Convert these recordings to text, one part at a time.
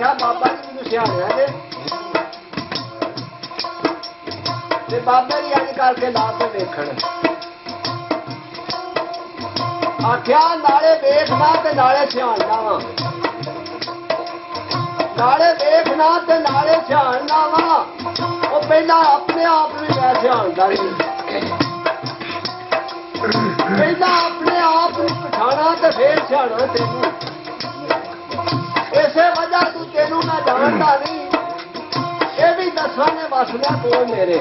आख्या बाबा जी मैनू सियाणिया जे ते बाबा जी अज करके ला के देखण आख्या नाले देखना ते नाले सियाणना वा नाले देखना ते नाले सियाणना वा वो पहला अपने आप भी मैं सियाणदा ही पहला अपने आप को पछाणा ते फिर सियाणा तेनू इसे वजह तू तेनू मैं जानता नहीं ये भी दसा ने वसना को मेरे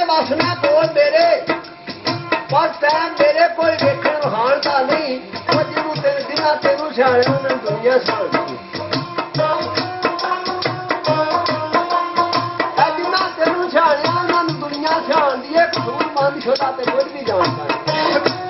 वसना कोल मेरे पर टाइम मेरे कोल वेखण वहाण का नहीं वो जिन्हों जिन्हें तेनू सियाणिया उन्होंने दुनिया सियाणती जिन्हें तेनू सियाणिया उन्होंने दुनिया सियाणती है कसूरमंद छोटा ते कुछ भी जानता है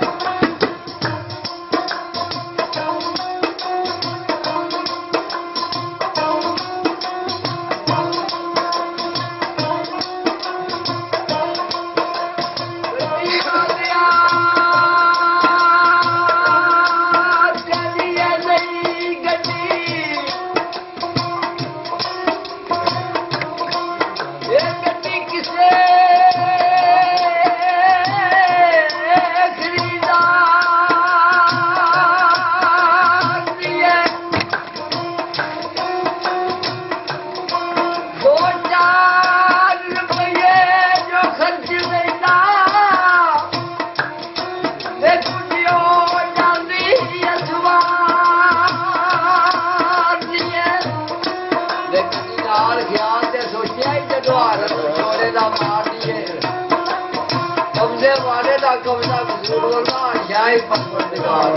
कविता कसूरवरदा शाही परवरदिगार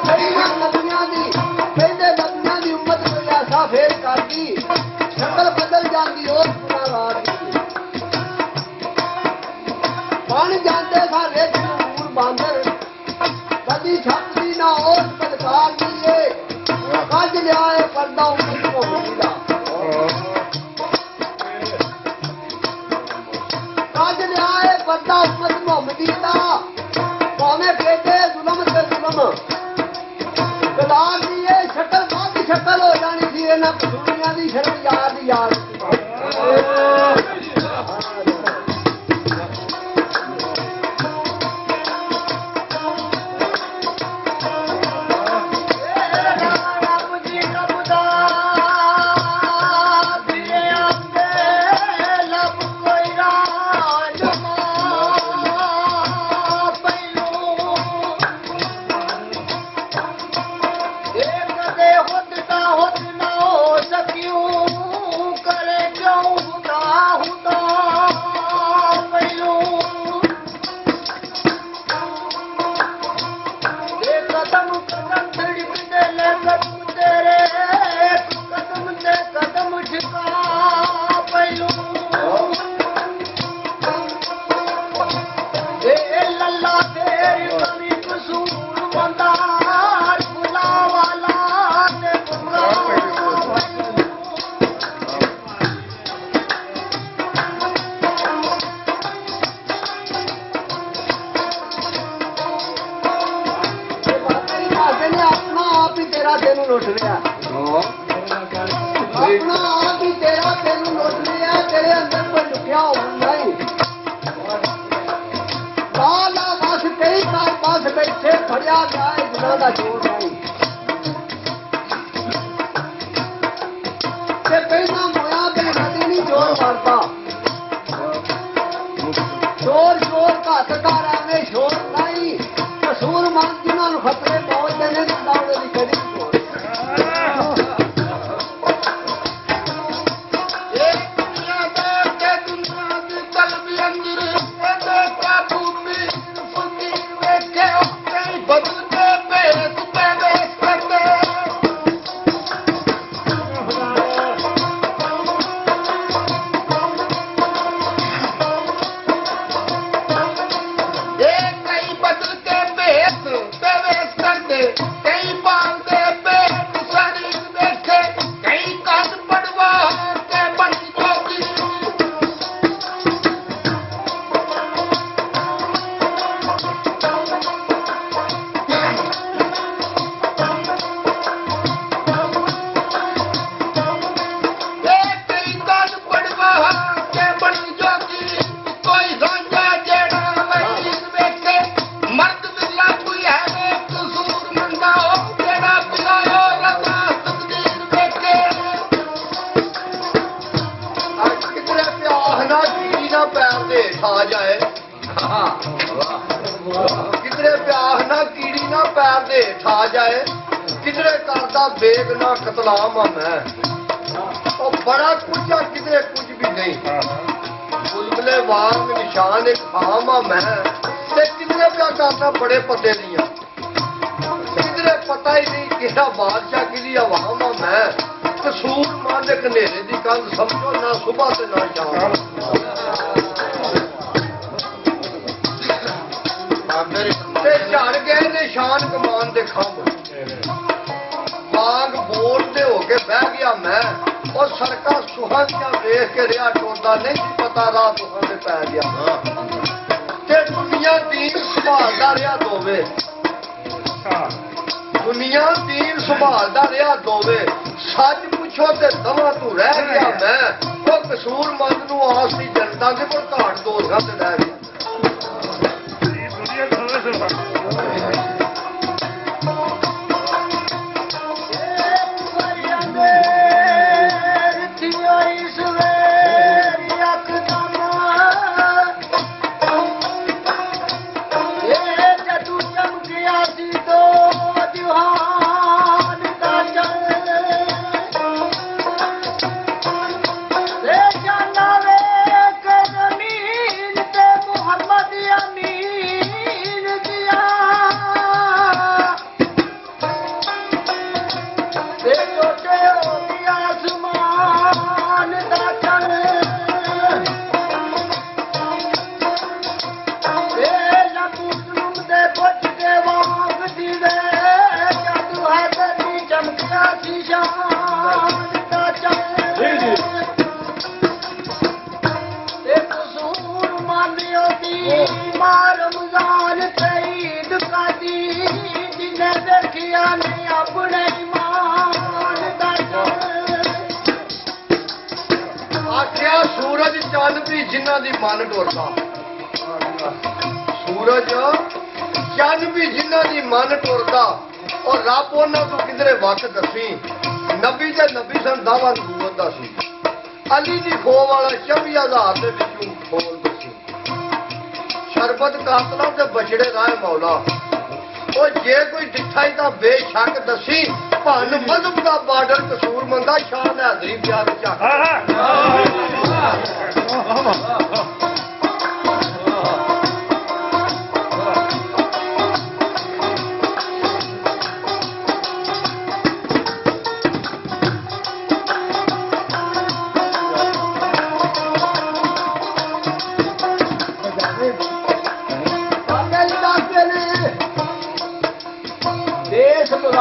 पहले नबियां दी उम्मत कोई ऐसा फेर कर दी शक्ल बदल जाती और गुनाहगार बन जाते सारे जरूर बांदर कदी छपदी ना और पदकार दिए कज लिया पर्दा उम्मत को मिला बंदा उम्मत मोहम्मदी दा भावें बेटे जुल्म ते जुल्म गलाल दी ये शक्ल बात शक्ल हो जानी थी इन्हां दुनिया दी शर्म याद याद लुट लिया अपना आप ही तेरा तेन लुट लिया तेरे अंदर कोई लुकिया हो नहीं काला बस कई साल बस बैठे फड़िया जाए गुना का जोर नहीं पहला मोया पे नदी नहीं जोर मारता शोर शोर घट कर एवं शोर नहीं कसूर मंद जिन्होंने खतरे पहुंचते हैं दौड़े की करी ਛਾ ਜਾਏ ਕਿਧਰੇ ਪਿਆਸ ਨਾ ਕੀੜੀ ਨਾ ਪੈਰ ਦੇ ਠਾ ਜਾਏ ਕਿਧਰੇ ਕਰਦਾ ਬੇਗ ਨਾ ਕਤਲਾਮ ਆ ਮੈਂ ਉਹ ਬੜਾ ਕੁਝ ਆ ਕਿਧਰੇ ਕੁਝ ਵੀ ਨਹੀਂ ਬੁਲਬਲੇ ਵਾਂਗ ਨਿਸ਼ਾਨ ਇੱਕ ਖਾਮ ਆ ਮੈਂ ਤੇ ਕਿਧਰੇ ਪਿਆ ਕਰਦਾ ਬੜੇ ਪਤੇ ਦੀਆਂ ਕਿਧਰੇ ਪਤਾ ਹੀ ਨਹੀਂ ਕਿਹੜਾ ਬਾਦਸ਼ਾਹ ਕਿਹਦੀ ਆਵਾਮ ਆ ਮੈਂ ਕਸੂਰ ਮੰਨ ਹਨੇਰੇ ਦੀ ਕੰਧ ਸਮਝੋ ਨਾ ਸੁਬਹ ਤੇ ਨਾ ਸ਼ਾਮ ਤੇ ਝੜ ਗਏ ਨਿਸ਼ਾਨ ਕਮਾਨ ਦੇ ਖੰਭ ਬਾਗ ਬੋਲ ਤੇ ਹੋ ਕੇ ਬਹਿ ਗਿਆ ਮੈਂ ਉਹ ਸੜਕਾਂ ਸੁਹਾਗੀਆਂ ਵੇਖ ਕੇ ਰਿਹਾ ਟੋਟਾ ਨਹੀਂ ਸੀ ਪਤਾ ਰਾਤ ਦੁਖਾਂ ਤੇ ਪੈ ਗਿਆ ਤੇ ਦੁਨੀਆ ਦੀਨ ਸੰਭਾਲਦਾ ਰਿਹਾ ਦੋਵੇ ਦੁਨੀਆ ਦੀਨ ਸੰਭਾਲਦਾ ਰਿਹਾ ਦੋਵੇ ਸੱਚ ਪੁੱਛੋ ਤੇ ਦਵਾ ਤੂੰ ਰਹਿ ਗਿਆ ਮੈਂ ਉਹ ਕਸੂਰ ਮੰਦ ਨੂੰ ਆਸ ਦੀ ਜਨਤਾ ਦੇ ਕੋਲ ਘਾਟ ਦੋਸਾਂ ਤੇ ਰਹਿ ਗਿਆ ਸੂਰਜ ਚੰਨ ਵੀ ਜਿਨ੍ਹਾਂ ਦੀ ਮਨ ਟੁਰਦਾ ਸੂਰਜ ਚੰਨ ਵੀ ਜਿਨ੍ਹਾਂ ਦੀ ਮਨ ਟੁਰਦਾ ਔਰ ਰੱਬ ਉਹਨਾਂ ਤੋਂ ਕਿਧਰੇ ਵਕਤ ਦੱਸੀ ਨਬੀ ਤੇ ਨਬੀ ਸਨ ਦਾਵਾ ਨਬੂਵਤ ਦਾ ਸੀ ਅਲੀ ਦੀ ਖੋ ਵਾਲਾ 24,000 ਦੇ ਵਿੱਚੋਂ ਖੋਲ ਦੱਸੀ ਸ਼ਰਬਤ ਕਾਤਲਾਂ ਤੇ ਬਛੜੇ ਰਾਹ ਮੌਲਾ ਉਹ ਜੇ ਕੋਈ ਡਿੱਠਾ ਹੀ ਤਾਂ ਬੇਸ਼ੱਕ ਦੱਸੀ ਭੰਨ ਮਜ਼ਹਬ ਦਾ ਬਾਰਡਰ ਕਸੂਰ ਮੰਦਾ ਸ਼ਾਨ ਹਾਜ਼ਰੀ ਪਿਆਰ ਚੱਕ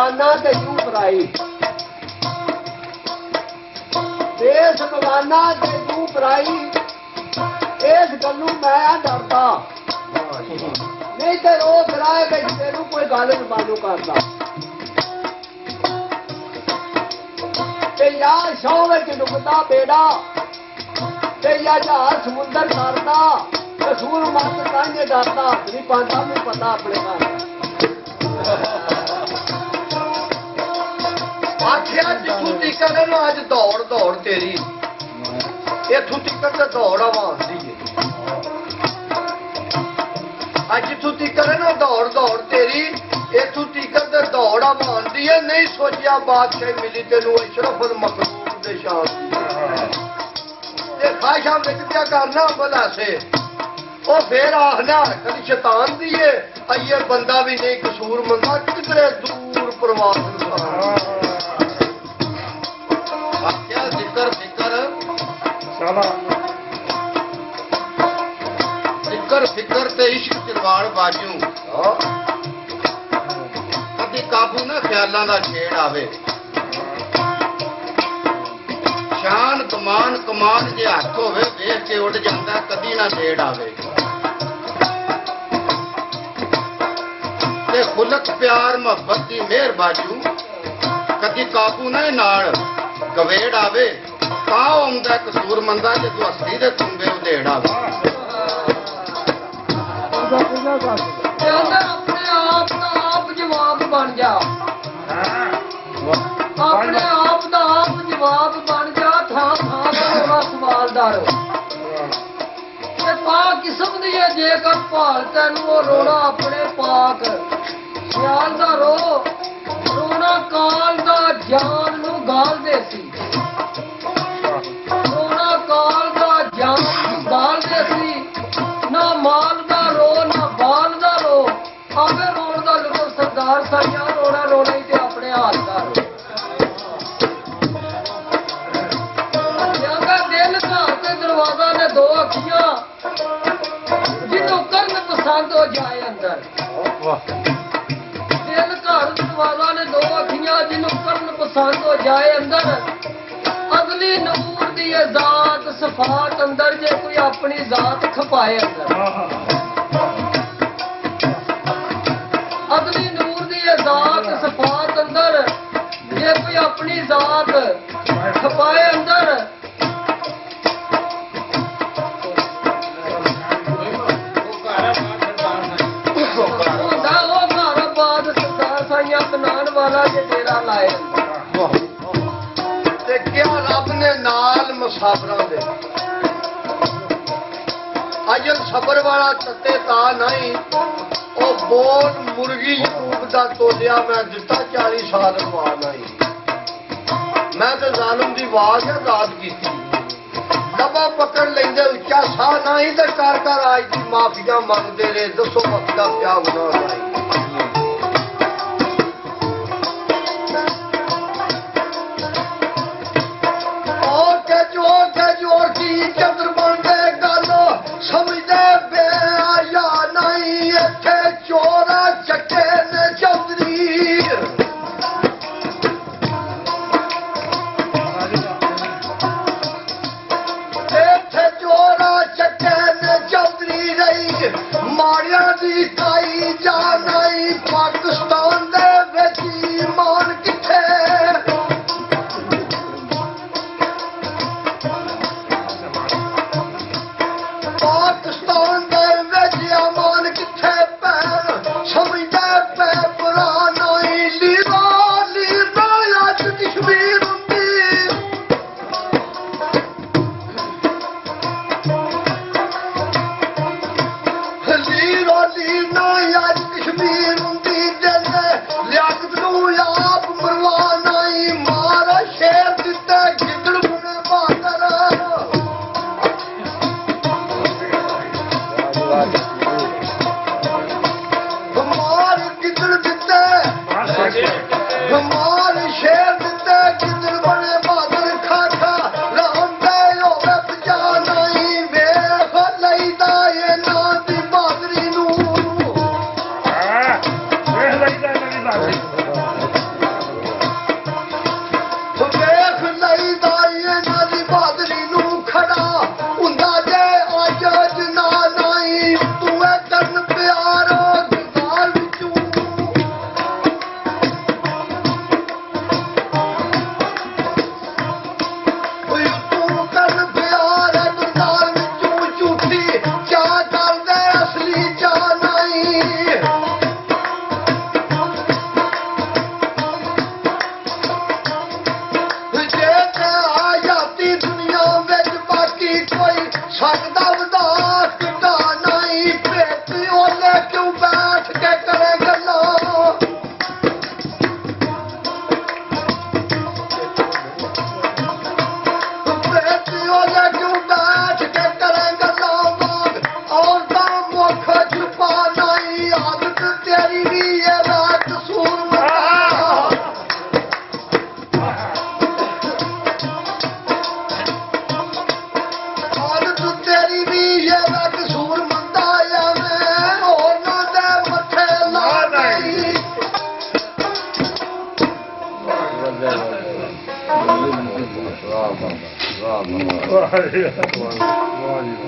ਬਗਾਨਾ ਤੇ ਜੂ ਪਰਾਈ ਦੇਸ਼ ਬਗਾਨਾ ਤੇ ਜੂ ਪਰਾਈ ਇਸ ਗੱਲੋਂ ਮੈਂ ਡਰਦਾ ਨਹੀਂ ਤੇ ਰੋਕ ਰਾਏ ਵਿੱਚ ਤੈਨੂੰ ਕੋਈ ਗੱਲ ਨਹੀਂ ਮਾਲੂ ਕਰਦਾ ਤੇ ਯਾਰ ਸ਼ੌ ਵਿੱਚ ਡੁੱਬਦਾ ਬੇੜਾ ਤੇ ਯਾ ਜਹਾਜ਼ ਸਮੁੰਦਰ ਕਰਦਾ ਕਸੂਰ ਮੰਦ ਕਾਂਝੇ ਡਰਦਾ ਨਹੀਂ ਪਾਉਂਦਾ ਮੈਨੂੰ ਪਤਾ ਆਪਣੇ ਘਰ ਆਖਿਆ ਜਿੱਥੋਂ ਤੀਕਰ ਨਾ ਅੱਜ ਦੌੜ ਦੌੜ ਤੇਰੀ ਇੱਥੋਂ ਤੀਕਰ ਤੇ ਦੌੜ ਆਵਾਂਦੀ ਏ ਅੱਜ ਜਿੱਥੋਂ ਤੀਕਰ ਨਾ ਦੌੜ ਦੌੜ ਤੇਰੀ ਇੱਥੋਂ ਤੀਕਰ ਤੇ ਦੌੜ ਆਵਾਂਦੀ ਏ ਨਹੀਂ ਸੋਚਿਆ ਬਾਦਸ਼ਾਹ ਮਿਲੀ ਤੈਨੂੰ ਅਸ਼ਰਫੁਲ ਮਖਲੂਕ ਦੇ ਸ਼ਾਨ ਤੇ ਖਾਸ਼ਾਂ ਵਿੱਚ ਕਿਆ ਕਰਨਾ ਬਲਾਸੇ ਉਹ ਫੇਰ ਆਖਣਾ ਕਦੀ ਸ਼ੈਤਾਨ ਦੀ ਏ ਅਈਏ ਬੰਦਾ ਵੀ ਨਹੀਂ ਕਸੂਰ ਮੰਦਾ ਕਿਧਰੇ ਦੂਰ ਪ੍ਰਵਾਸ ਨੂੰ ਆਖਿਆ ਜ਼ਿਕਰ ਫਿਕਰ ਜ਼ਿਕਰ ਫਿਕਰ ਤੇ ਇਸ਼ਕ ਚਰਵਾੜ ਬਾਜੂ ਕਦੀ ਕਾਬੂ ਨਾ ਖਿਆਲਾਂ ਦਾ ਛੇੜ ਆਵੇ ਸ਼ਾਨ ਕਮਾਨ ਕਮਾਨ ਜੇ ਹੱਥ ਹੋਵੇ ਵੇਖ ਕੇ ਉੱਡ ਜਾਂਦਾ ਕਦੀ ਨਾ ਛੇੜ ਆਵੇ ਤੇ ਖੁਲਕ ਪਿਆਰ ਮੁਹੱਬਤ ਦੀ ਮਿਹਰ ਬਾਜੂ ਕਦੀ ਕਾਬੂ ਨਾ ਨਾਲ ਗਵੇੜ ਆਵੇ ਤਾਂ ਆਉਂਦਾ ਕਸੂਰ ਮੰਦਾ ਜੇ ਤੂੰ ਹਸਤੀ ਦੇ ਤੁੰਬੇ ਉਧੇੜ ਆਵੇ ਆਪਣੇ ਆਪ ਦਾ ਆਪ ਜਵਾਬ ਬਣ ਜਾ ਆਪਣੇ ਆਪ ਦਾ ਆਪ ਜਵਾਬ ਬਣ ਜਾ ਥਾਂ ਥਾਂ ਦਾ ਸਵਾਲਦਾਰ ਪਾ ਕਿਸਮ ਦੀ ਹੈ ਜੇਕਰ ਭਾਲ ਤੈਨੂੰ ਉਹ ਰੋਣਾ ਆਪਣੇ ਪਾਕ ਸਿਆਲ ਦਾ ਰੋਣਾ ਕਾਲ ਦਾ ਜਾਨ ਨੂੰ ਗਾਲਦੇ ਸੀ ਰੋਣਾ ਕਾਲ ਦਾ ਜਾਨ ਨੂੰ ਗਾਲਦੇ ਸੀ ਨਾ ਮਾਲ ਦਾ ਰੋ ਨਾ ਬਾਲ ਦਾ ਰੋ ਆਵੇ ਰੋਣ ਦਾ ਲੁਕੋ ਸਰਦਾਰ ਸਾਈਆਂ ਰੋਣਾ ਹੀ ਤੇ ਆਪਣੇ ਹਾਲ ਦਾ ਰੋ ਦਿਲ ਘਰ ਤੇ ਦਰਵਾਜ਼ਾ ਨੇ ਦੋ ਅੱਖੀਆਂ ਜਿਹਨੂੰ ਕਰਨ ਪਸੰਦ ਹੋ ਜਾਏ ਅੰਦਰ ਦਿਲ ਘਰ ਦਰਵਾਜ਼ਾ ਨੇ ਦੋ ਅੱਖੀਆਂ ਜਿਹਨੂੰ ਕਰਨ ਪਸੰਦ ਹੋ ਜਾਏ ਅੰਦਰ ਅਗਲੀ ਨੂਰ ਦੀ ਜ਼ਾਤ ਸਫਾਤ ਅੰਦਰ ਜੇ ਕੋਈ ਆਪਣੀ ਜ਼ਾਤ ਖਪਾਏ ਅੰਦਰ ਅਗਲੀ ਨੂਰ ਦੀ ਜ਼ਾਤ ਸਫਾਤ ਅੰਦਰ ਜੇ ਕੋਈ ਆਪਣੀ ਜ਼ਾਤ ਖਪਾਏ ਅੰਦਰ ਕਨਾਨ ਵਾਲਾ ਜੇ ਡੇਰਾ ਲਾਏ ਤੇ ਕਿਹਾ ਰੱਬ ਨੇ ਨਾਲ ਮੁਸਾਫਰਾਂ ਦੇ ਅਜਲ ਸਬਰ ਵਾਲਾ ਤੱਤੇ ਤਾਂ ਨਹੀਂ ਉਹ ਬੋਲ ਮੁਰਗੀ ਯੂਬ ਦਾ ਤੋਲਿਆ ਮੈਂ ਦਿੱਤਾ 40 ਸਾਲ ਰਵਾ ਨਹੀਂ ਮੈਂ ਤੇ ਜ਼ਾਲਮ ਦੀ ਆਵਾਜ਼ ਆਜ਼ਾਦ ਕੀਤੀ ਦਬਾ ਪਕੜ ਲੈਂਦੇ ਉੱਚਾ ਸਾਹ ਨਹੀਂ ਤੇ ਕਰ ਆਜ ਦੀ ਮਾਫੀਆਂ ਮੰਗਦੇ ਰਹੇ ਦੱਸੋ ਮਸਲਾ ਕਿਆ ਗੁਨਾਹ ਨਹੀਂ ਜੋਰ ਕੀ ਚੰਦਰ ਬਣਦੇ ਗੱਲ ਸਮਝਦੇ ਬਿਆ ਨਹੀਂ ਇੱਥੇ ਚੋਰ ਚੱਕੇ ਨੇ ਚੌਧਰੀ ਇੱਥੇ ਚੋਰ ਚੱਕੇ ਨੇ ਚੌਧਰੀ ਰਹੀ ਮਾੜਿਆਂ ਦੀ ਕਾਈ ਜਾ ਨਹੀਂ ਪਾਕਿਸਤਾਨ ਦੇ ਵਿੱਚ ਈਮਾਨ ਕਿੱਥੇ ਪਾਕਿਸਤਾਨ ਦੇ ਵਿੱਚ ਅਮਾਨ ਕਿੱਥੇ ਪੈਣ ਸਮਝਦੇ ਪੈ ਪੁਰਾਣਾ ਹੀ ਲੀਰਾ ਅੱਜ ਕਸ਼ਮੀਰ ਹੁੰਦੀ ਲੀਰਾ ਅੱਜ ਕਸ਼ਮੀਰ ਹੁੰਦੀ ਦਿਲ ਲਿਆਕਤ ਨੂੰ ਆਪ ਮਰਵਾਣਾ ਹੀ ਮਾਰ ਸ਼ੇਰ ਦਿੱਤੇ ਗਿੱਦੜ ਬਣੇ ਬਹਾਦਰ ਬਿਮਾਰ ਕਿੱਦੜ ਦਿੱਤੇ ਬਿਮਾਰ ਸ਼ੇਰ ਦਿੱਤੇ ਕਿੱਦੜ ਬਣੇ ਬਹਾਦਰ ਖਾਖਾ ਰਾਮਦੇ ਹੋਵੇ ਬਚਾਣਾ ਹੀ ਵੇਖ ਲਈਦਾ ਇਹਨਾਂ ਦੀ ਬਹਾਦਰੀ ਨੂੰ ਵੇਖ ਲਈਦਾ ਇਹਨਾਂ ਦੀ ਬਹਾਦਰੀ ਵੇਖ ਲਈਦਾ ਇਹਨਾਂ ਦੀ ਬਹਾਦਰੀ ਨੂੰ ਖੜਾ ਹੁੰਦਾ ਜੇ ਅੱਜ ਨਾ ਨਹੀਂ ਤੂੰ ਇਹ ਕਰਨ ਪਿਆਰ ਗਾਲ ਵਿੱਚੋਂ ਤੂੰ ਕਰਨ ਪਿਆਰ ਗਾਲ ਵਿੱਚੋਂ ਝੂਠੀ ਚਾਹ ਕਰਦੇ ਅਸਲੀ ਚਾਹ ਨਹੀਂ ਜੇ ਤੇ ਆਯਾਤੀ ਦੁਨੀਆ ਵਿੱਚ ਬਾਕੀ ਕੋਈ ਸਕਦਾ ਉਦਾਸ ਕਿਤਾ ਨਹੀਂ ਭੇਤ ਉਹਨੇ ਕਿਉਂ ਬੈਠ ਕੇ ਕਰੇ ਗੱਲਾਂ ਭੇਤ ਉਹਨੇ ਕਿਉਂ ਬੈਠ ਕੇ ਕਰੇ ਗੱਲਾਂ ਬਾਗ ਔਰਤਾਂ ਮੁੱਖ ਛੁਪਾ ਨਹੀਂ ਆਦਤ ਤੇਰੀ ਵੀ ਇਹ ਰਾਤ ਕਸੂਰ ਮਤਾ ਆਦਤ ਤੇਰੀ ਵੀ ਇਹ ਕਸੂਰ ਮੰਦਾ ਆਵੇਂ ਉਹਨਾਂ ਦੇ ਮੱਥੇ ਲਾ ਨਹੀਂ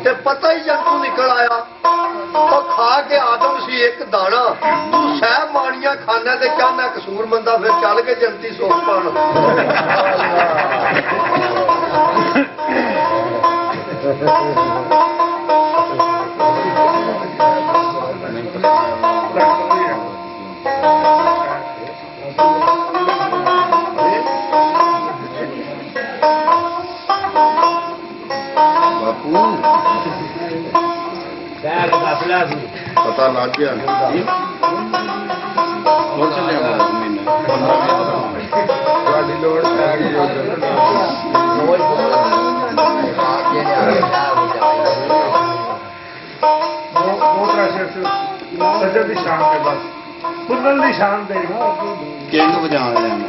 ਤੇ ਪਤਾ ਹੀ ਜੰਤੂ ਨਿਕਲ ਆਇਆ ਉਹ ਖਾ ਕੇ ਆਦਮ ਸੀ ਇੱਕ ਦਾਣਾ ਤੂੰ ਸਹਿ ਮਾਣੀਆਂ ਖਾਣਾ ਤੇ ਕਿਆ ਮੈਂ ਕਸੂਰ ਮੰਦਾ ਫਿਰ ਚੱਲ ਕੇ ਜੰਤੀ ਸੋਖ ਪਾਣ ਬਾਪੂ ਪਤਾ ਲੱਗ ਗਿਆ ਪੁੱਛ ਲਿਆ ਮੈਨੂੰ ਤੁਹਾਡੀ ਲੋੜ ਪੈ ਗਈ ਮੋਟਰਾ ਸ਼ੇਰ ਸੱਜਣ ਦੀ ਸ਼ਾਨ ਤੇ ਬਸ ਫੁੱਲਣ ਦੀ ਸ਼ਾਨ ਤੇ ਕਿੰਗ ਵਜਾਣ ਜਾਂਦਾ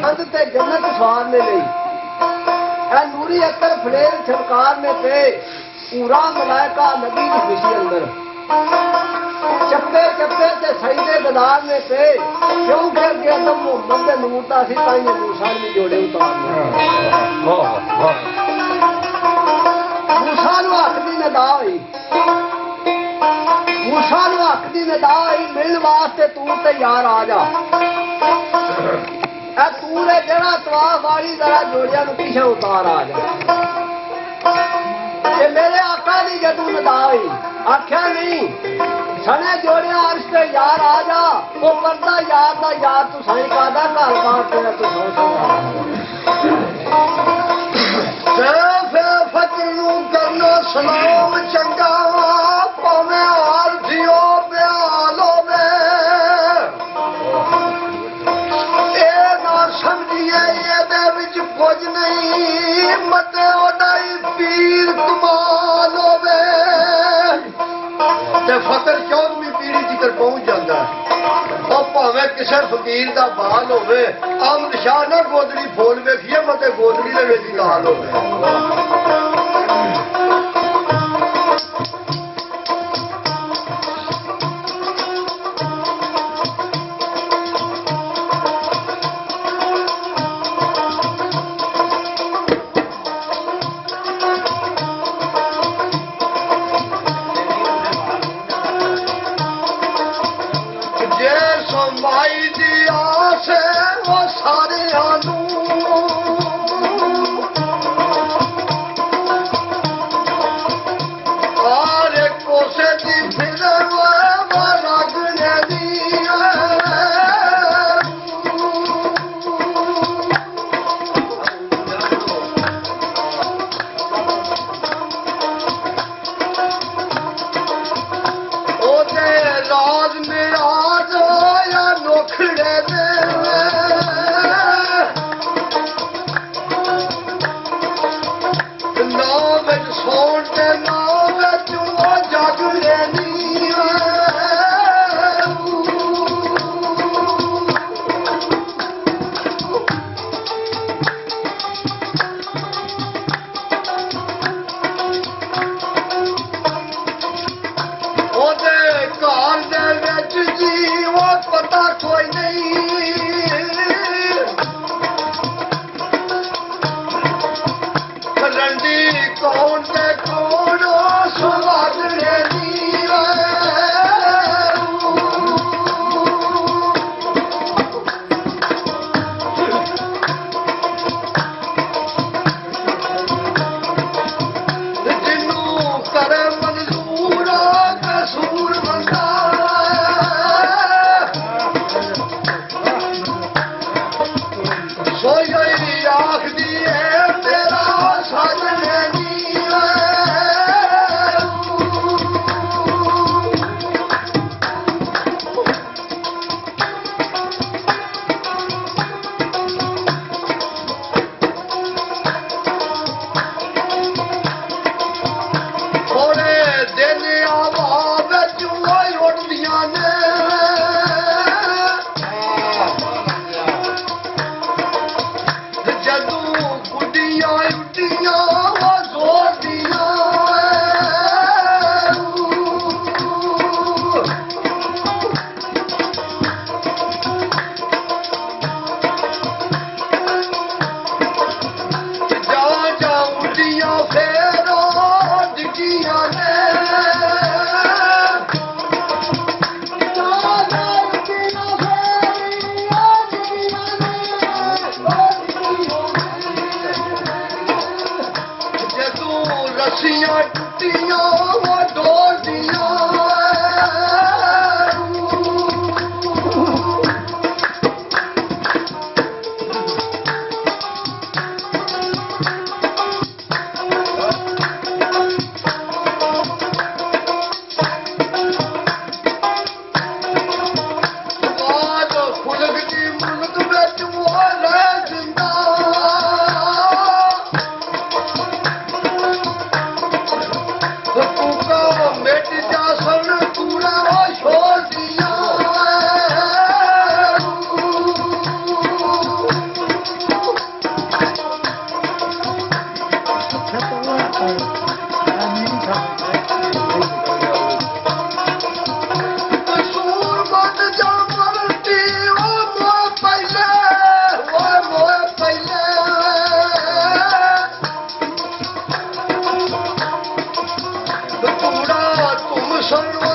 अंत ते जन्नत सवारने लई ऐ नूरी अक्कर फलेर छलकारने पे पूरा मलाइका नबी की खुशी अंदर चप्पे चप्पे ते सईदे गदारने पे क्योंकि अगे अदम मोहम्मद दे नूर दा सी ताई ने मूसा ने जोड़े उतारने मूसा नु हक दी नदा होई मूसा नु हक दी नदा होई मिलने वास्ते तू तैयार आ जा तू ने जरा तवाफ वाली जरा जोड़िया पीछे उतार आ जा मेरे आका दी जदू नदा हुई आख्या नहीं सने जोड़िया अर्श ते यार आ जा वो करदा यार दा यार तू साई कादा घर बार तेरा तू फजरू करनो सलाम चंगा पावे हाल जियो प्याल होवे समझिए ये विच कुछ नहीं मते ओदाई पीर कमाल होवे ते फकर 14वीं पीढ़ी जिकर पहुंच जाता है और भावें किसी फकीर का बाल होवे अहमद शाह ना गोदड़ी फोल वेखिए मते गोदड़ी दे विच गाल होवे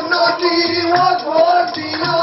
ਜਵਾਨਾਂ ਦੀ ਉਹ ਗੋਦੀਆਂ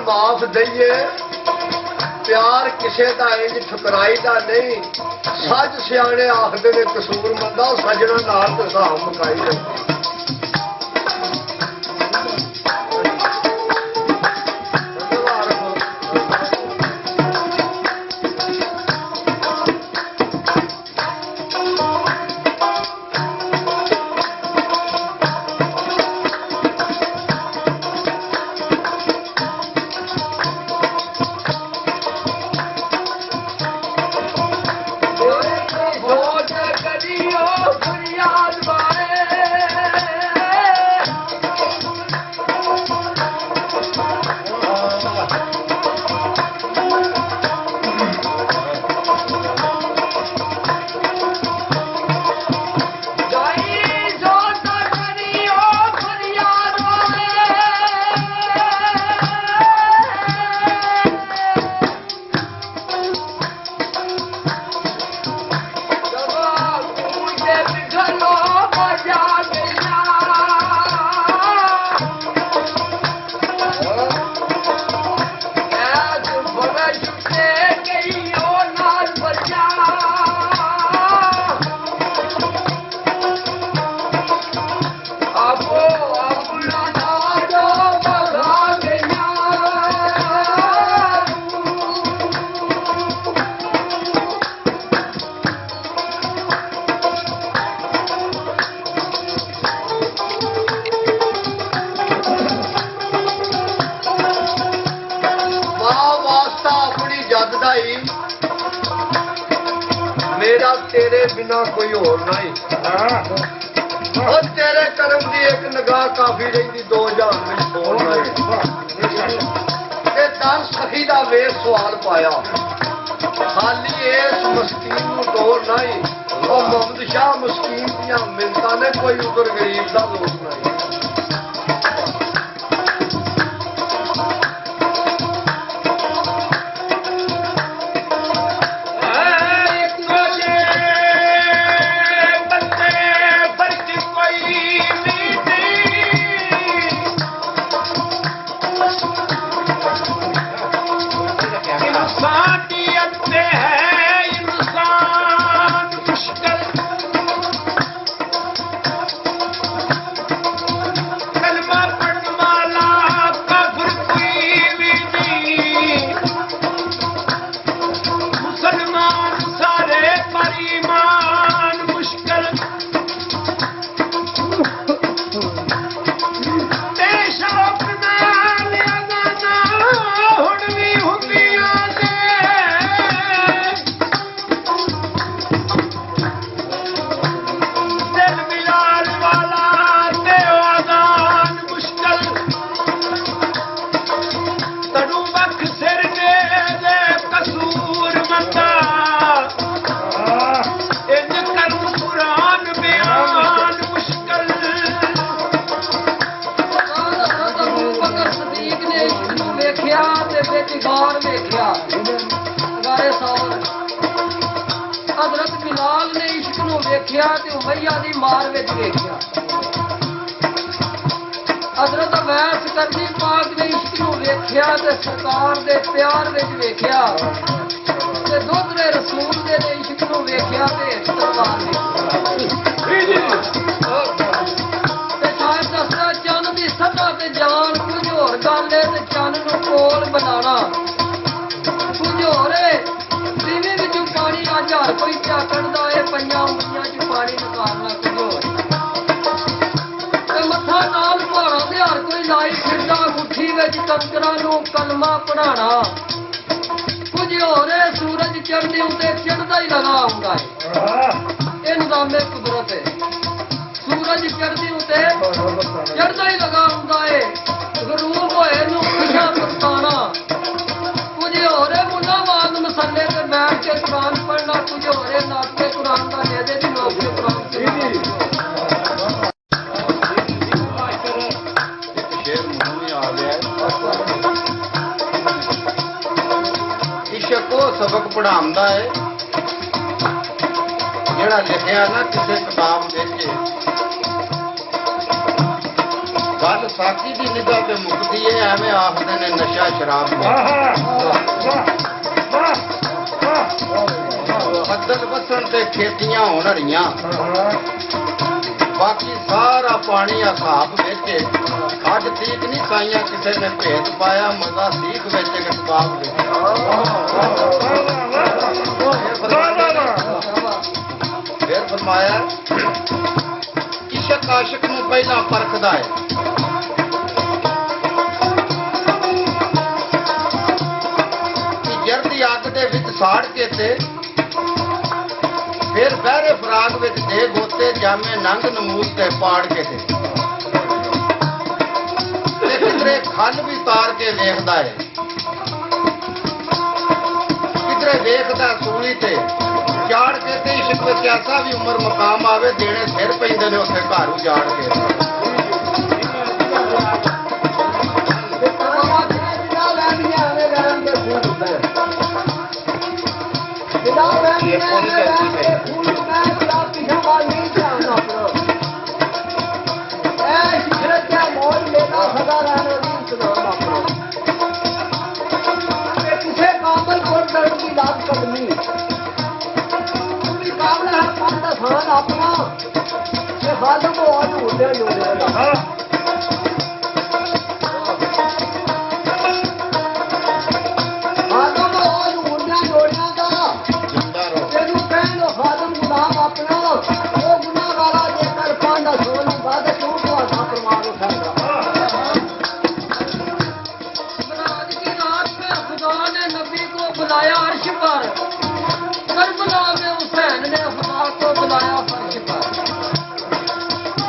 ਮਾਫ ਦਈਏ ਪਿਆਰ ਕਿਸੇ ਦਾ ਇੰਜ ਠੁਕਰਾਈ ਦਾ ਨਹੀਂ ਸੱਚ ਸਿਆਣੇ ਆਖਦੇ ਨੇ ਕਸੂਰ ਮੰਦਾ ਸਜਣਾ ਨਾਲ ਤੇ ਹਿਸਾਬ ਮੁਕਾਈ ਜਾਂਦੀ मेरा तेरे बिना कोई और नहीं और तेरे कर्म की एक निगाह काफी रही दो जहान में छोड़ नहीं दर सखी का वेस सवाल पाया खाली इस मस्कीन को टोर नहीं और मोहम्मद शाह मस्कीन दियां मिन्नतां ने कोई उधर गरीब का दोष नहीं ਵਿੱਚ ਗਾਰ ਵੇਖਿਆ ਗਾਰੇ ਸੌਰ ਹਜ਼ਰਤ ਬਿਲਾਲ ਨੇ ਇਸ਼ਕ ਨੂੰ ਵੇਖਿਆ ਤੇ ਉਮਈਆ ਦੀ ਮਾਰ ਵਿੱਚ ਵੇਖਿਆ ਹਜ਼ਰਤ ਅਵੈਸ ਕਰਨੀ ਪਾਕ ਨੇ ਇਸ਼ਕ ਨੂੰ ਵੇਖਿਆ ਤੇ ਸਰਕਾਰ ਦੇ ਪਿਆਰ ਵਿੱਚ ਵੇਖਿਆ ਤੇ ਦੋਹਰੇ ਰਸੂਲ ਦੇ ਨੇ ਇਸ਼ਕ ਨੂੰ ਵੇਖਿਆ ਤੇ ਤਲਵਾਰ ਵੇਖਿਆ ਤੇ ਸ਼ਾਇਦ ਦੱਸਦਾ ਚੰਨ ਦੀ ਸੱਦਾ ਤੇ ਜਾਨ ਕੁਝ ਹੋਰ ਗੱਲ ਏ ਤੇ ਚੰਨ ਨੂੰ ਕੋਲ ਬਣਾਉਣਾ ਕੁਝ ਹੋਰ ਏ ਦੀਵੇ ਵਿੱਚੋਂ ਪਾਣੀ ਅੱਜ ਹਰ ਕੋਈ ਝਾਕਣਦਾ ਏ ਪਈਆਂ ਉਂਗਲੀਆਂ 'ਚ ਪਾਣੀ ਨਿਕਾਲਣਾ ਕੁਝ ਹੋਰ ਤੇ ਮੱਥਾ ਨਾਲ ਪਹਾੜਾਂ ਦੇ ਹਰ ਕੋਈ ਲਾਈ ਫਿਰਦਾ ਮੁੱਠੀ ਵਿੱਚ ਕੰਕਰਾਂ ਨੂੰ ਕਲਮਾ ਪੜਾਣਾ ਕੁਝ ਹੋਰ ਏ ਸੂਰਜ ਚੜ੍ਹਦੇ ਉੱਤੇ ਚੜ੍ਹਦਾ ਹੀ ਲਗਾ ਹੁੰਦਾ ਏ ਇਹ ਨਿਜ਼ਾਮੇ ਕੁਦਰਤ ਏ ਸੂਰਜ ਚੜ੍ਹਦੇ ਉੱਤੇ ਚੜ੍ਹਦਾ ਹੀ ਲਗਾ ਹੁੰਦਾ ਏ ਗਰੂਬ ਹੋਏ ਨੂੰ ਖੁਸ਼ਾ ਪਰਤਾਣਾ ਕੁਝ ਹੋਰ ਏ ਮੁੱਲਾ ਵਾਂਗ ਮਸੱਲੇ ਤੇ ਬੈਠ ਕੇ ਕੁਰਾਨ ਪੜ੍ਹਨਾ ਕੁਝ ਹੋਰ ਏ ਨਾਤੇ ਕੁਰਾਨ ਦਾ ਲੈ ਦੇ ਲੋਕ ਦੇ ਕੁਰਾਨ ਸ਼ੇਰ ਮੂੰਹ ਵਿੱਚ ਆ ਗਿਆ ਇਸ਼ਕ ਉਹ ਸਬਕ ਪੜ੍ਹਾਉਂਦਾ ਹੈ ਜਿਹੜਾ ਲਿਖਿਆ ਨਾ ਕਿਸੇ ਕਿਤਾਬ ਵਿੱਚ ਗੱਲ ਸਾਕੀ ਦੀ ਨਿਗਾਹ ਤੇ ਮੁੱਕਦੀ ਹੈ ਐਵੇਂ ਆਖਦੇ ਨੇ ਨਸ਼ਾ ਸ਼ਰਾਬ ਬੱਦਲ ਵਸਣ ਤੇ ਖੇਤੀਆਂ ਹੋਣ ਹਰੀਆਂ ਬਾਕੀ ਸਾਰਾ ਪਾਣੀ ਅਖਾਬ ਵਿੱਚ ਅੱਜ ਤੀਕ ਨਹੀਂ ਸਾਈਆਂ ਕਿਸੇ ਨੇ ਭੇਤ ਪਾਇਆ ਮਜ਼ਾ ਸੀਖ ਵਿੱਚ ਇੱਕ ਕਿਤਾਬ ਵਿੱਚ ਫਿਰ ਫਰਮਾਇਆ ਇਸ਼ਕ ਆਸ਼ਿਕ ਨੂੰ ਪਹਿਲਾਂ ਪਰਖਦਾ ਹੈ ਕਿ ਜਰਦੀ ਅੱਗ ਦੇ ਵਿੱਚ ਸਾੜ ਕੇ ਤੇ ਫਿਰ ਬਹਿਰੇ ਫਰਾਗ ਵਿੱਚ ਦੇ ਗੋਤੇ ਜਾਮੇ ਨੰਗ ਨਮੂਸ ਤੇ ਪਾੜ ਕੇ ਤੇ ਕਿਧਰੇ ਖੱਲ ਵੀ ਤਾਰ ਕੇ ਵੇਖਦਾ ਹੈ ਕਿਧਰੇ ਵੇਖਦਾ ਸੂਲੀ ਤੇ ਜਾੜ ਕੇ ਤੇ ਇਸ਼ਕ ਵਿੱਚ ਐਸਾ ਵੀ ਉਮਰ ਮਕਾਮ ਆਵੇ ਦੇਣੇ ਸਿਰ ਪੈਂਦੇ ਨੇ ਉੱਥੇ ਘਰ ਉਜਾੜ ਕੇ ਕਿਸੇ ਕਾਬਲ ਕੋਲ ਕਰਨ ਦੀ ਲਾਭ ਕਰਨੀ ਵੀ ਕਾਬਲ ਹੈ ਕੰਮ ਦਾ ਸਾਨ ਆਪਣਾ ਤੇ ਖਾਦਮ ਹੋ ਅੱਜ ਹੁੰਦੇ ਜੋੜੇ ਦਾ ਖਾਦਮ ਹੋ ਅੱਜ ਹੁੰਦੇ ਜੋੜਿਆਂ ਦਾ ਤੈਨੂੰ ਕਹਿਣ ਲੋ ਖਾਦਮ ਗੁਲਾਮ ਆਪਣਾ ਉਹ ਗੁਨਾਹ ਵਾਲਾ ਜੇਕਰ ਪਾਂਡਾ ਸੋਨ ਬਾਦ ਕਿਉਂ ਤੁਹਾਡਾ ਪਰਮਾਰ ਉਠਾਏਗਾ बुलाया अर्श पर करबला में हुसैन ने खुदा को बुलाया फर्श पर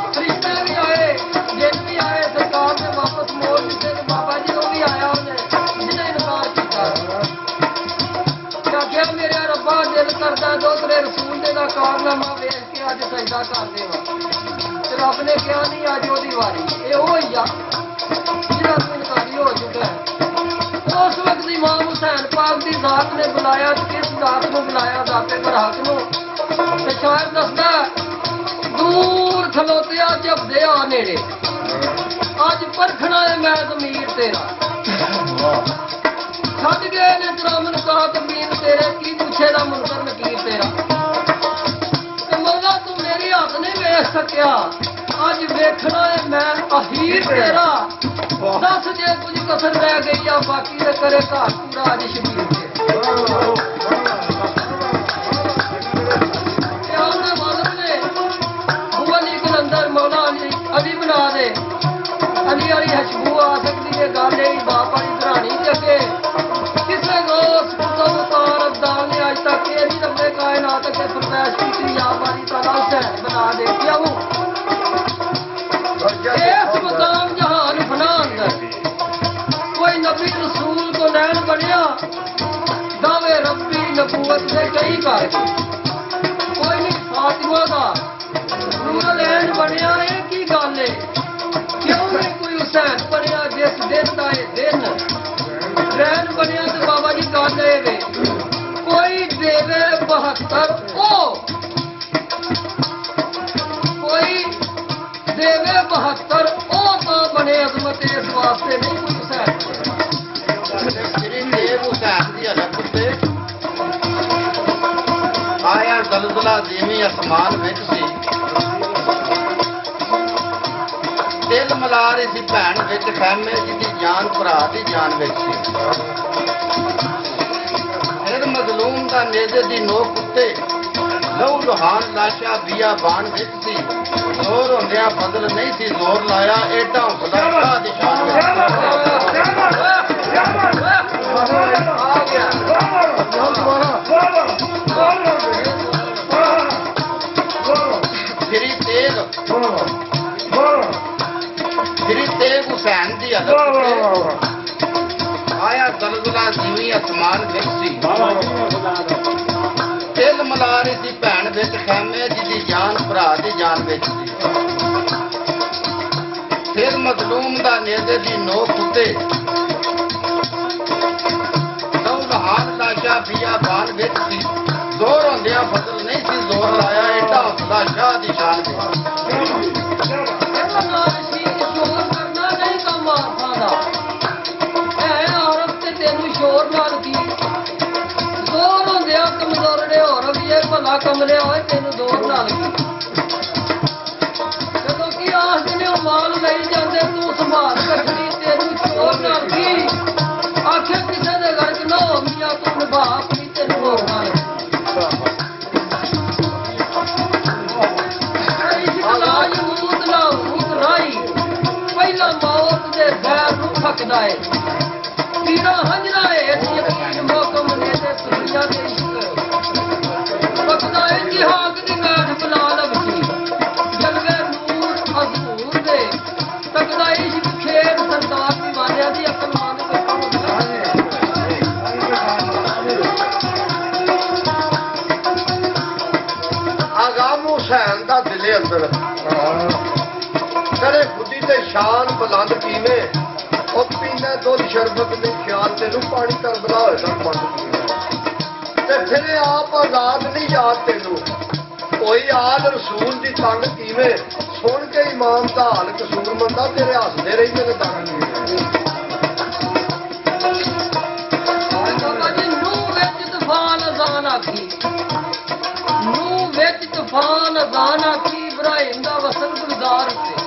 फरिश्ते भी आए जिन भी आए सरकार ने वापस मोड़ दिते तो बाबा जी को भी आया उन्हें जिन्हें इनकार किया क्या मेरे रब्बा दिल करता दो तेरे रसूल दे दा कारनामा वेख के अज सजदा कर देवा ते रब ने कहा नहीं अज ओदी वारी ये हो ही आ जिहड़ा तू इनकारी हो चुका है उस वक्त इमाम हुसैन पाक की जात ने बुलाया किस जात को बुलाया जाते बरहक नो शायद दसदा दूर खलोतिया झपदे आ नेड़े अज परखना है मैं जमीर तेरा छड्ड गए ने दरामन कात बीन तेरे की पूछे दा मुनकर नकीर तेरा मौला तू मेरी हथ नहीं वेख सकिया अज वेखना है मैं अहीर तेरा दस जे कुछ कसर रह गई आ बाकी दे करे घर पूरा अज शबीर मौला अली बना दे अली वाली हशबू आ सकती है गल बाप वाली धरानी के अगे किसे गोस कुतुब अब्दाल ने अज तक ये नहीं लंबे कायनात के फरमाइश की आप वाली ताला हुसैन बना दे क्या वो इस मकाम जहान फना अंदर कोई नबी रसूल को नैन बनया दावे रब्बी नबूवत से कई कर कोई नहीं फातिमा का नूर लैन बनया एक ही गल है क्यों नहीं कोई हुसैन बनया जिस दिन का दिन रैन ਇਸ ਵਾਸਤੇ ਨਹੀਂ ਕੋਈ ਹੁਸੈਨ ਸ੍ਰੀ ਦੇਵ ਹੁਸੈਨ ਦੀ ਹਲਕ ਉੱਤੇ ਆਇਆ ਜ਼ਲਜ਼ਲਾ ਜਿਵੇਂ ਅਸਮਾਨ ਵਿੱਚ ਸੀ ਦਿਲ ਮਿਲਾ ਰਹੀ ਸੀ ਭੈਣ ਵਿੱਚ ਖੈਮੇ ਜਿਹਦੀ ਜਾਨ ਭਰਾ ਦੀ ਜਾਨ ਵਿੱਚ ਸੀ ਫਿਰ ਮਜ਼ਲੂਮ ਦਾ ਨੇਜ਼ੇ ਦੀ ਨੋਕ ਉੱਤੇ ਲਹੂ ਲੁਹਾਨ ਲਾਸ਼ਾ ਬੀਆਬਾਨ ਵਿੱਚ ਸੀ ਜ਼ੋਰ ਹੁੰਦਿਆਂ ਬਦਲ ਨਹੀਂ ਸੀ ਜ਼ੋਰ ਲਾਇਆ ਏਡਾ ਹੌਸਲਾ ਸ਼ਾਹ ਦੀ ਸ਼ਾਨ ਵਿੱਚ ਆ ਗਿਆ ਸ੍ਰੀ ਤੇਗ ਹੁਸੈਨ ਦੀ ਹਲਕ ਉੱਤੇ ਆਇਆ ਜ਼ਲਜ਼ਲਾ ਜਿਵੇਂ ਅਸਮਾਨ ਵਿੱਚ ਸੀ ਦਿਲ ਮਿਲਾ ਰਹੀ ਸੀ ਭੈਣ ਵਿੱਚ ਖੈਮੇ ਜਿਹਦੀ ਜਾਨ ਭਰਾ ਦੀ ਜਾਨ ਵਿੱਚ ਸੀ ਫਿਰ ਮਜ਼ਲੂਮ ਦਾ ਨੇਜ਼ੇ ਦੀ ਨੋਕ ਉੱਤੇ ਲਹੂ ਲੁਹਾਨ ਲਾਸ਼ਾ ਬੀਆਬਾਨ ਵਿੱਚ ਸੀ ਜ਼ੋਰ ਹੁੰਦਿਆਂ ਫਜ਼ਲ ਨਹੀਂ ਸੀ ਜ਼ੋਰ ਲਾਇਆ ਏਡਾ ਹੌਸਲਾ ਸ਼ਾਹ ਦੀ ਸ਼ਾਨ ਵਿੱਚ ਇਹਦਾ ਨਾਮ ਸੀ ਸ਼ੋਰ ਕਰਨਾ ਨਹੀਂ ਕੰਮ ਆਸਾਂ ਦਾ ਐ ਔਰਤ ਤੇ ਤੈਨੂੰ ਸ਼ੋਰ ਨਾਲ ਕੀ ਜ਼ੋਰ ਹੁੰਦਿਆ ਕਮਜ਼ੋਰੜੇ ਹੋਰ ਵੀ ਇਹ ਭਲਾ ਕਮਲੇ ਹੋਏ ਤੈਨੂੰ ਜ਼ੋਰ ਨਾਲ ਕੀ ਜਦੋਂ ਕੀ ਆਖਦੇ ਨੇ ਉਹ ਮਾਲ ਲਈ ਜਾਂਦੇ ਤੂੰ ਸੰਭਾਲ ਰੱਖਣੀ ਤੈਨੂੰ ਸ਼ੋਰ ਨਾਲ ਕੀ ਆਖੇ ਕਿਸੇ ਦੇ ਗਰਕ ਨਾ ਹੋ ਮੀਆਂ ਤੂੰ ਨਿਭਾ ਆਪਣੀ ਤੈਨੂੰ ਹੋਰ ਨਾਲ ਪਹਿਲਾਂ ਮੌਤ ਦੇ ਬੈਰ ਨੂੰ ਫੱਕਦਾ ਏ ਤੀਰਾ ਹੰਝਣਾ ਏ ਯਕੀਨ ਮੋਕਮ ਨੇ ਤੇ ਦੁਨੀਆ ਦੇ ਇਸ਼ਕ ਫੱਕਦਾ ਏ ਜਿਹਾਦ ਦੀ ਗਾਠ ਬੁਲਾ ਲਵੀ ਜਲਵੇ ਨੂਰ ਹਜ਼ੂਰ ਦੇ ਤੱਕਦਾ ਇਸ਼ਕ ਖੇਡ ਸਰਦਾਰ ਦੀ ਵਾਲਿਆਂ ਦੀ ਅਕਲ ਮੰਨ ਕੇ ਕੰਮ ਆਗਾਮ ਹੁਸੈਨ ਦਾ ਦਿਲੇ ਅੰਦਰ ਕਰੇ ਖੁਦੀ ਤੇ ਸ਼ਾਨ ਬੁਲੰਦ ਕੀਵੇਂ ਉਹ ਪੀਨੇ ਦੁੱਧ ਸ਼ਰਬਤ ਦੇ ਖਿਆਲ ਤੈਨੂੰ ਪਾਣੀ ਕਰਬਲਾ ਹੋਏਗਾ ਬੰਦ ਤੇ ਫਿਰ ਆਪ ਆਜ਼ਾਦ ਨਹੀਂ ਯਾਦ ਤੈਨੂੰ ਕੋਈ ਆਲ ਰਸੂਲ ਦੀ ਤੰਗ ਕੀਵੇਂ ਸੁਣ ਕੇ ਇਮਾਮ ਦਾ ਹਾਲ ਕਸੂਰ ਮੰਦਾ ਤੇਰੇ ਹੱਸਦੇ ਰਹਿੰਦੇ ਨੇ ਤੰਗ ਨੂੰ ਵਿੱਚ ਤੂਫਾਨ ਅਜ਼ਾਨ ਆਖੀ ਇਬਰਾਹਿਮ ਦਾ ਵਸਨ ਗੁਲਜ਼ਾਰ ਉੱਤੇ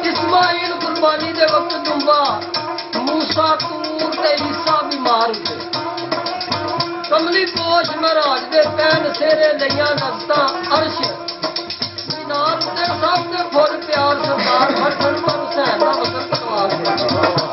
ਇਸਮਾਈਲ ਕੁਰਬਾਨੀ ਦੇ ਵਕਤ ਦੁੰਬਾ ਮੂਸਾ ਤੂਰ ਤੇ ਈਸਾ ਬਿਮਾਰ ਉੱਤੇ ਕਮਲੀ ਪੋਸ਼ ਮਹਾਰਾਜ ਦੇ ਪੈਨ ਸੇਰੇ ਲਈਆਂ ਨਜ਼ਤਾਂ ਅਰਸ਼ ਮਿਨਾਰ ਉੱਤੇ ਸਭ ਦੇ ਫੁੱਲ ਪਿਆਰ ਸਰਦਾਰ ਹਰਖਣ ਪਰ ਹੁਸੈਨ ਦਾ ਵਸਨ ਤਲਵਾਰ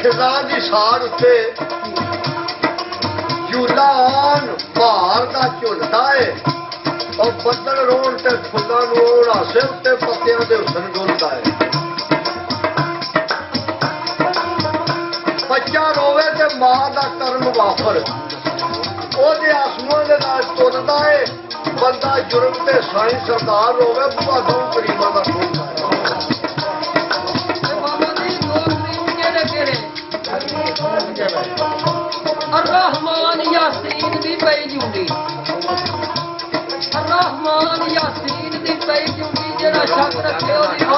ਖਿਜ਼ਾਂ ਦੀ ਸਾੜ ਉੱਤੇ ਯੂਲਾਨ ਭਾਰ ਦਾ ਝੁਲਦਾ ਏ ਉਹ ਬੱਦਲ ਰੋਣ ਤੇ ਫੁੱਲਾਂ ਨੂੰ ਹਾਸੇ ਉੱਤੇ ਪੱਤਿਆਂ ਦੇ ਹੁਸਨ ਡੁੱਲਦਾ ਏ ਬੱਚਾ ਰੋਵੇ ਤੇ ਮਾਂ ਦਾ ਕਰਮ ਵਾਫਰ ਉਹਦੇ ਆਸਮਾਨ ਦੇ ਨਾਲ ਤੁਰਦਾ ਏ ਬੰਦਾ ਜੁਰਮ ਤੇ ਸਾਈਂ ਸਰਦਾਰ ਰੋਵੇ ਭੂਆ ਤੋਂ ਕਰੀਮਾਂ ਦਾ ਖੂਨ الرحمن यासीन दी पई जूंदी الرحمن यासीन दी पई जूंदी जेड़ा शक रखे ओदी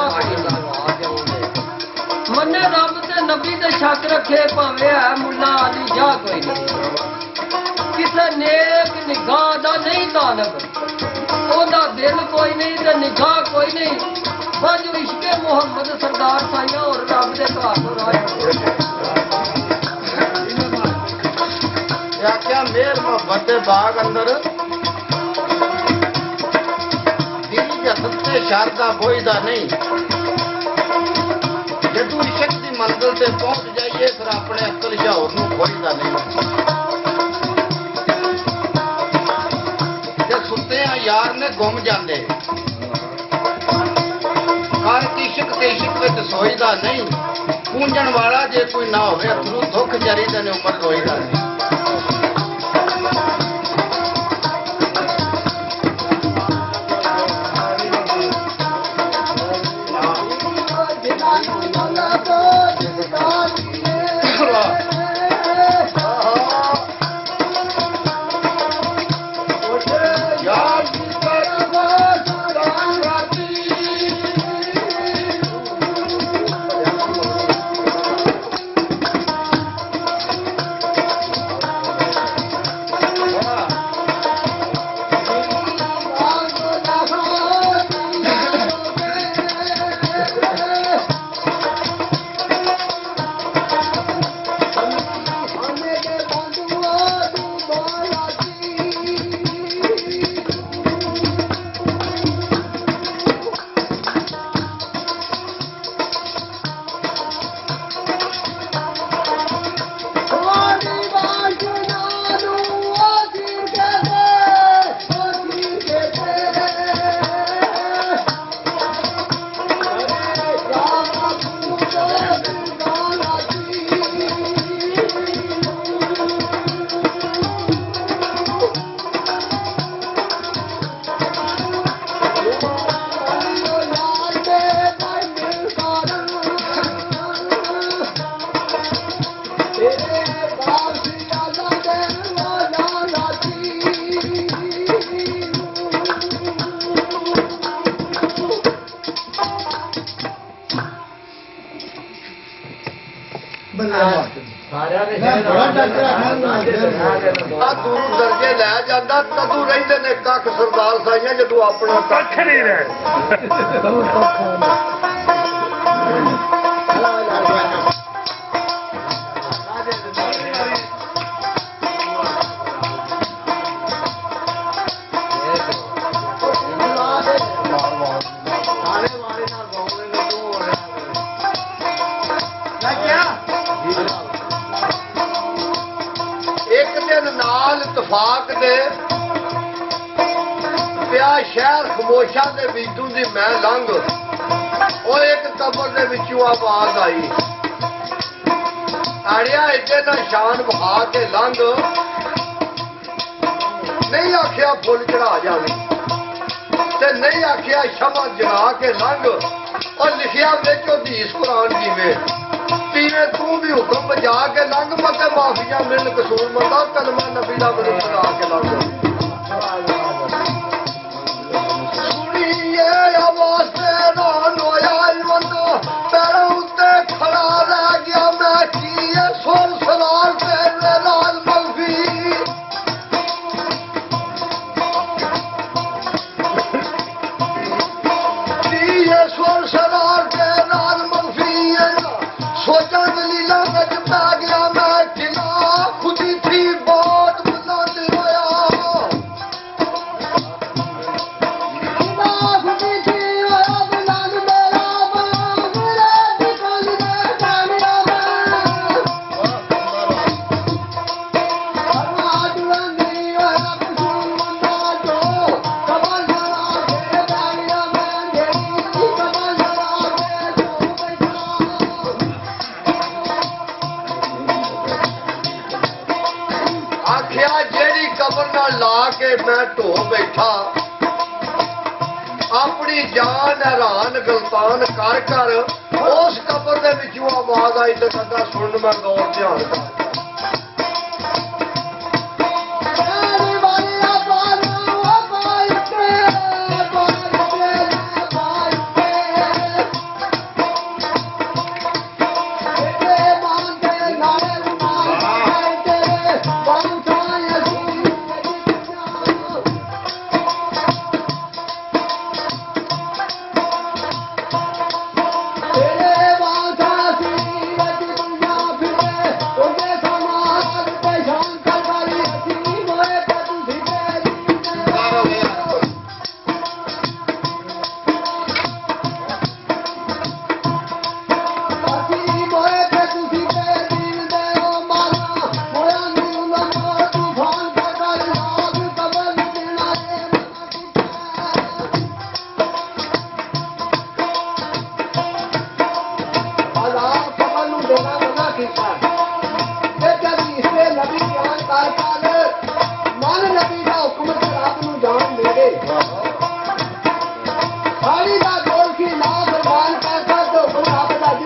मन्ने रब ते नबी ते शक रखे भावे है मुल्ला अली जा कोई नहीं ਕਿਸੇ ਨੇਕ ਨਿਗਾਹ ਦਾ ਨਹੀਂ ਤਾਲਬ, ਉਹਦਾ ਦਿਲ ਕੋਈ ਨਹੀਂ ਤੇ ਨਿਗਾਹ ਕੋਈ ਨਹੀਂ। ਬਾਜੂ ਇਸ਼ਕੇ ਮੁਹੰਮਦ ਸਰਦਾਰ ਸਾਈਆਂ ਹੋਰ ਰੱਬ ਦੇ ਘਰ ਤੋਂ ਰਾਹ ਆਖਿਆ ਮੇਰ ਮੁਹੱਬਤ ਦੇ ਬਾਗ ਅੰਦਰ ਦਿਲ ਦੇ ਸੱਤੇ ਸ਼ਰਦਾ ਬੋਈਦਾ ਨਹੀਂ। ਜਦੋਂ ਇਸ਼ਕ ਦੀ ਮੰਜ਼ਿਲ ਤੇ ਪਹੁੰਚ ਜਾਈਏ ਫਿਰ ਆਪਣੇ ਅਕਲ ਸ਼ੌਹਰ ਨੂੰ ਖੋਈਦਾ ਨਹੀਂ। ਜੇ ਸੁੱਤਿਆਂ ਯਾਰ ਨੇ ਗੁੰਮ ਜਾਂਦੇ ਹਰ ਇਸ਼ਕ ਤੇ ਇਸ਼ਕ ਵਿੱਚ ਸੋਈਦਾ ਨਹੀਂ। ਪੂੰਝਣ ਵਾਲਾ ਜੇ ਕੋਈ ਨਾ ਹੋਵੇ ਅਥਰੂ ਦੁੱਖ ਜਰੀ ਤੇ ਉਮਰ ਰੋਈਦਾ ਨਹੀਂ। ਤੂੰ ਦਰਜੇ ਲੈ ਜਾਂਦਾ ਤਦੋਂ ਰਹਿੰਦੇ ਨੇ ਕੱਖ ਸਰਦਾਰ ਸਾਈਆਂ ਜਦੋਂ ਆਪਣਾ ਕੱਖ ਨਹੀਂ ਰਹਿ ਇਤਫਾਕ ਦੇ ਪਿਆ ਸ਼ਹਿਰ ਖਮੋਸ਼ਾਂ ਦੇ ਵਿੱਚੋਂ ਦੀ ਮੈਂ ਲੰਘ ਉਹ ਇੱਕ ਕਬਰ ਦੇ ਵਿੱਚੋਂ ਆਵਾਜ਼ ਆਈ ਆੜਿਆ ਇੱਥੇ ਦਾ ਸ਼ਾਨ ਵਹਾ ਕੇ ਲੰਘ ਨਹੀਂ ਆਖਿਆ ਫੁੱਲ ਚੜਾ ਜਾਵੇ ਤੇ ਨਹੀਂ ਆਖਿਆ ਸ਼ਮਾ ਜਗਾ ਕੇ ਲੰਘ ਉਹ ਲਿਖਿਆ ਵਿੱਚ ਹਦੀਸ ਕੁਰਾਨ ਜਿਵੇਂ ਪੀਵੇ ਤੂੰ ਵੀ ਹੁਕਮ ਬਜਾ ਕੇ ਲੰਘ ਮਤੇ ਮਾਫੀਆਂ ਮਿਲਣ ਕਸੂਰ ਮੰਦਾ ਕਲਮਾ ਨਬੀ ਦਾ ਬਦਲ ਕਰਾ ਕੇ ਲੰਘ ਸੁਣੀਏ ਆਵਾਜ਼ ਤੇ ਨਾ ਨੋਇਆ ਇਲਵੰਦੋ ਪੈਰਾਂ ਉੱਤੇ ਖੜਾ ਰਹਿ ਗਿਆ ਮੈਂ ਕੀਏ ਸੋਲ ਸਲਾਲ ਤੇਰੇ ਨਾਲ ਮਲਫੀ ਕੀਏ ਸੋਲ ਸਲਾਲ ਤੇਰੇ ਨਾਲ ਮਲਫੀ सोचा दलीला गज पै गया मैं किला खुदी थी बहुत बुलंद होया किला खुदी थी होया बुलंद मेरा मेरे दिल में जानिया ਲਾ ਕੇ ਮੈਂ ਢੋ ਬੈਠਾ ਆਪਣੀ ਜਾਨ ਹੈਰਾਨ ਗਲਤਾਨ ਕਰ ਕਰ ਉਸ ਕਬਰ ਦੇ ਵਿੱਚੋਂ ਆਵਾਜ਼ ਆਈ ਤੇ ਕਹਿੰਦਾ ਸੁਣ ਮੈਂ ਗੌਰ ਧਿਆਨ ਕਰ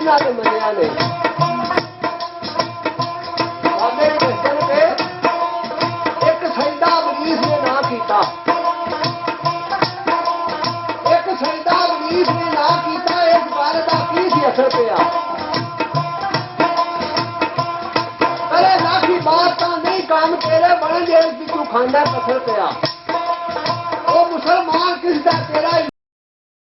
ਉਹਨਾਂ ਨੇ ਮੰਨਿਆ ਨਹੀਂ ਬਾਬੇ ਨੇ ਦੱਸਣ ਕਿ ਇੱਕ ਸਜਦਾ ਅਬਲੀਸ ਨੇ ਨਾ ਕੀਤਾ ਇੱਕ ਸਜਦਾ ਅਬਲੀਸ ਨੇ ਨਾ ਕੀਤਾ ਇਸ ਗੱਲ ਦਾ ਕੀ ਸੀ ਅਸਰ ਪਿਆ ਅਰੇ ਲਾਖੀ ਬਾਤ ਤਾਂ ਨਹੀਂ ਕੰਮ ਤੇਰੇ ਬਣ ਜੇ ਤੂੰ ਖਾਂਦਾ ਕਸਰ ਪਿਆ ਉਹ ਮੁਸਲਮਾਨ ਕਿਸ ਦਾ ਤੇਰਾ